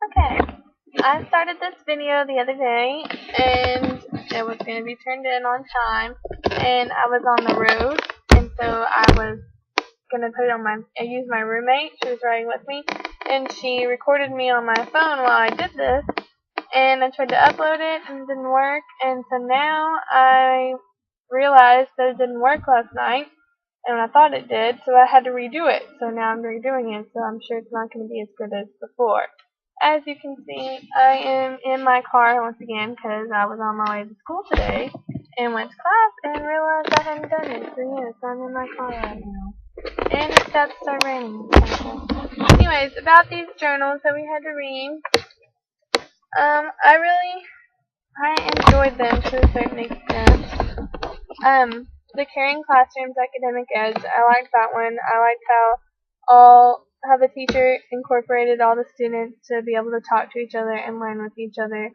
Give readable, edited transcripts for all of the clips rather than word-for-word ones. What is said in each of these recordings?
Okay, I started this video the other day, and it was going to be turned in on time, and I was on the road, and so I was going to put it on I used my roommate, she was riding with me, and she recorded me on my phone while I did this, and I tried to upload it, and it didn't work, and so now I realized that it didn't work last night, and I thought it did, so I had to redo it, so now I'm redoing it, so I'm sure it's not going to be as good as before. As you can see, I am in my car once again because I was on my way to school today and went to class and realized I hadn't done it. So yes, I'm in my car right now. And it's about to start raining. Anyways, about these journals that we had to read, I enjoyed them to a certain extent. The Caring Classrooms Academic Edge, I liked that one. I liked how the teacher incorporated all the students to be able to talk to each other and learn with each other.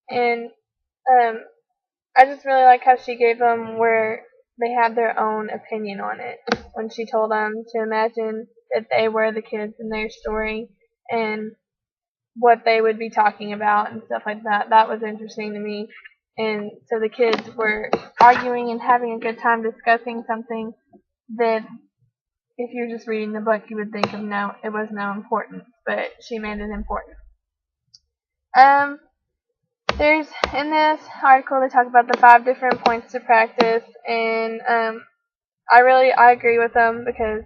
And I just really like how she gave them where they had their own opinion on it. When she told them to imagine that they were the kids in their story and what they would be talking about and stuff like that. That was interesting to me. And so the kids were arguing and having a good time discussing something that if you're just reading the book you would think of it was no importance, but she made it important. There's in this article they talk about the 5 different points to practice, and I agree with them because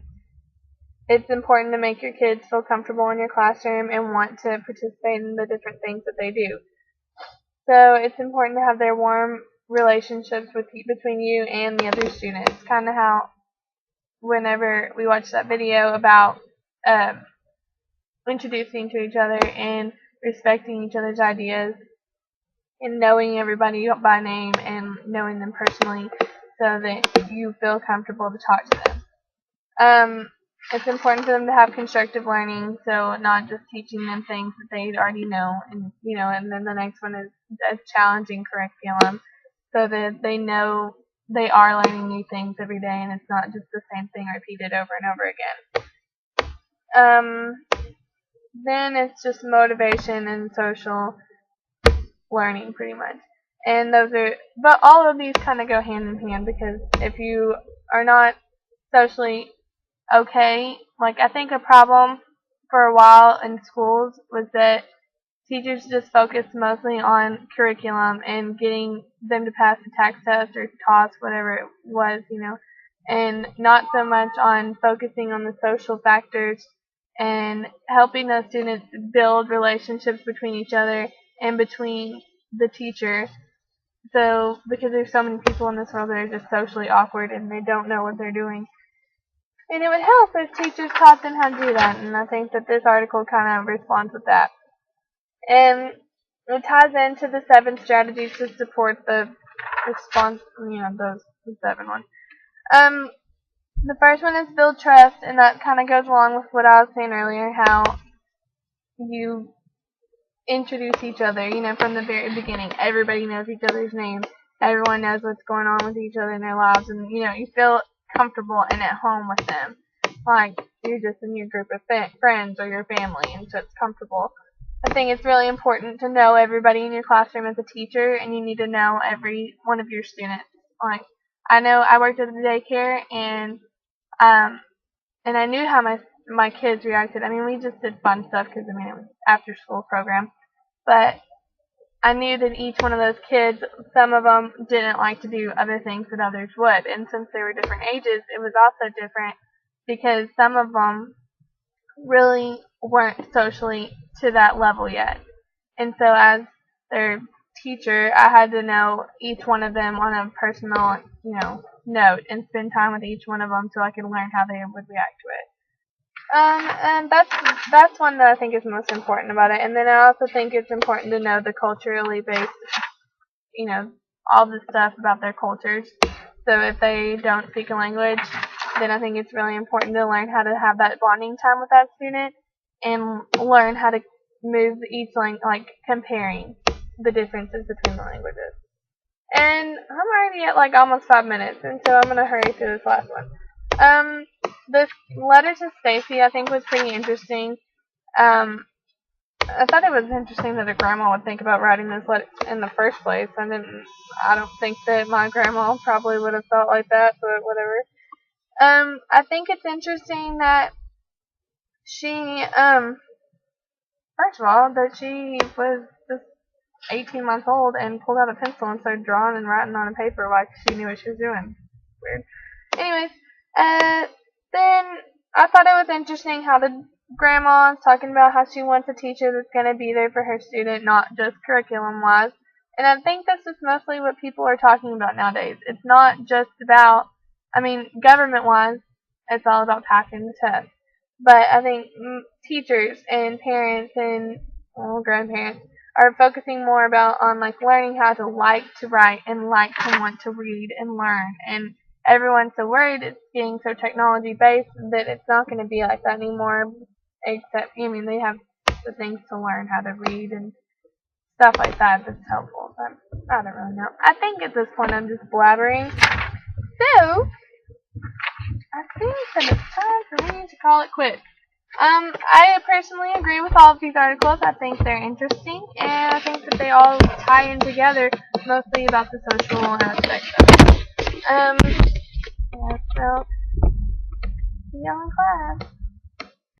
it's important to make your kids feel comfortable in your classroom and want to participate in the different things that they do. So it's important to have their warm relationships between you and the other students. Kind of how whenever we watched that video about introducing to each other and respecting each other's ideas and knowing everybody by name and knowing them personally so that you feel comfortable to talk to them. It's important for them to have constructive learning, so not just teaching them things that they already know, and then the next one is a challenging curriculum, so that they know they are learning new things every day, and it's not just the same thing repeated over and over again. Then it's just motivation and social learning, pretty much. And but all of these kind of go hand in hand, because if you are not socially okay, like I think a problem for a while in schools was that teachers just focused mostly on curriculum and getting them to pass the tax test or TOS, whatever it was, and not so much on focusing on the social factors and helping those students build relationships between each other and between the teacher. So, because there's so many people in this world that are just socially awkward and they don't know what they're doing. And it would help if teachers taught them how to do that, and I think that this article kind of responds with that. And it ties into the 7 strategies to support the response, the 7 ones. The first one is build trust, and that kind of goes along with what I was saying earlier, how you introduce each other, from the very beginning. Everybody knows each other's names. Everyone knows what's going on with each other in their lives, and, you feel comfortable and at home with them. Like, you're just in your group of friends or your family, and so it's comfortable. I think it's really important to know everybody in your classroom as a teacher, and you need to know every one of your students. Like, I know I worked at the daycare, and I knew how my kids reacted. I mean, we just did fun stuff because, it was after school program. But I knew that each one of those kids, some of them didn't like to do other things that others would. And since they were different ages, it was also different because some of them really weren't socially to that level yet. And so as their teacher, I had to know each one of them on a personal, note and spend time with each one of them so I could learn how they would react to it. And that's one that I think is most important about it. And then I also think it's important to know the culturally based, all the stuff about their cultures. So if they don't speak a language, then I think it's really important to learn how to have that bonding time with that student and learn how to move each language, like comparing the differences between the languages. And I'm already at like almost 5 minutes, and so I'm going to hurry through this last one. This letter to Stacy I think was pretty interesting. I thought it was interesting that a grandma would think about writing this letter in the first place. I don't think that my grandma probably would have felt like that, but whatever. I think it's interesting that she, first of all, that she was just 18 months old and pulled out a pencil and started drawing and writing on a paper like she knew what she was doing. Weird. Anyways, then I thought it was interesting how the grandma is talking about how she wants a teacher that's going to be there for her student, not just curriculum-wise. And I think this is mostly what people are talking about nowadays. It's not just about, government-wise, it's all about passing the test. But I think teachers and parents and grandparents are focusing more about on like learning how to like to write and like to want to read and learn. And everyone's so worried it's getting so technology based that it's not going to be like that anymore. Except, they have the things to learn how to read and stuff like that that's helpful. But I don't really know. I think at this point I'm just blabbering. So I think that it's time for me to call it quits. I personally agree with all of these articles. I think they're interesting, and I think that they all tie in together, mostly about the social aspect of it. Yeah, so, see y'all in class.